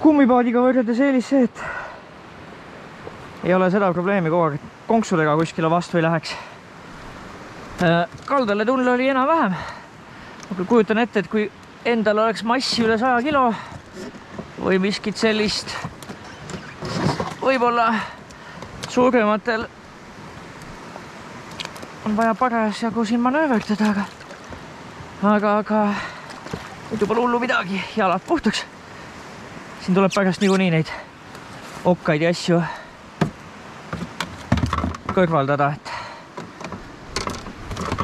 kummipaadiga võrreldes eelis see, et ei ole seda probleemi kogu aeg, et konksudega kuskile vastu ei läheks. Kaldale tulla oli enam-vähem. Ma kujutan ette, et kui endal oleks massi üle 100 kilo või miskit sellist, võib-olla suurematel on vaja parasjagu siin manööverdada, aga muidu pole hullu midagi, jalad puhtaks. Siin tuleb pärast niikuinii neid okkaid ja asju kõrvaldada, et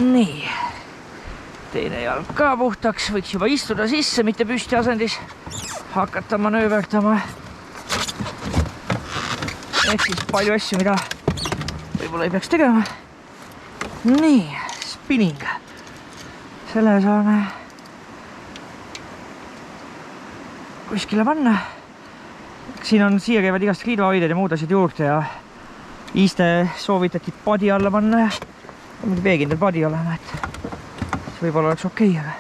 nii, teine jalg ka puhtaks, võiks juba istuda sisse, mitte püsti asendis hakata manööverdama. Ehk siis palju asju, mida võib-olla ei peaks tegema. Nii, spinning. Selle saame kuskile panna. Siin on, siia käivad igast riidvahoided ja muud asjad juurde ja iiste soovitati padi alla panna ja muidu peekindel padi olema, et see võib-olla oleks okei, aga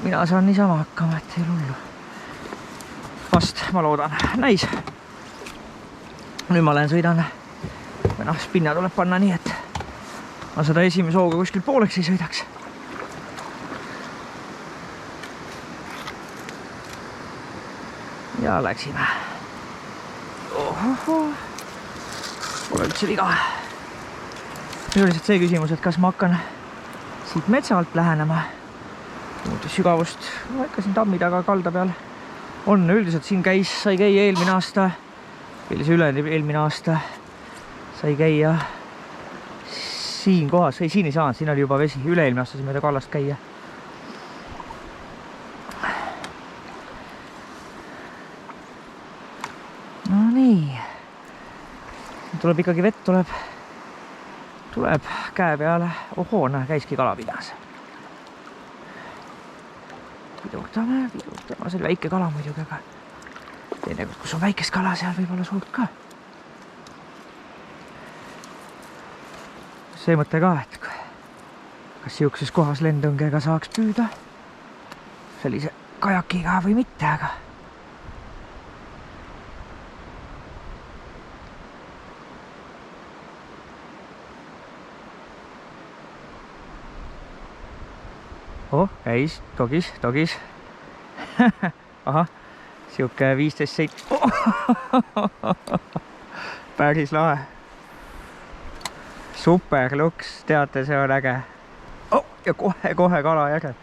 mina saan niisama hakkama, et ei hullu. Vast, ma loodan. Näis. Nüüd ma lähen sõidan. Või noh, spinna tuleb panna nii, et ma seda esimese hooga kuskil pooleks ei sõidaks. Ja läksime. Ohoho. Pole üldse viga. Nüüd oli see küsimus, et kas ma hakkan siit metsa alt lähenema. Sügavust, ma ikka siin tammi taga kalda peal on. Üldiselt siin sai käia eelmine aasta, eelmine aasta sai käia siin kohas, siin ei saanud, siin oli juba vesi, üle-eelmine aasta siin mööda kallast käia. No nii, tuleb ikkagi vett, tuleb käe peale. Ohoo, näe, käiski kalapidas. Pidurdame, see oli väike kala muidugi, aga teinekord, kus on väikest kala, seal võib olla suurt ka. See mõte ka, et kas siukses kohas lendõngega saaks püüda sellise kajakiga või mitte, aga käis, togis. Ahah, siuke 15 seit. Päris lahe. Super luks, teate, see on äge. Ja kohe kala järel.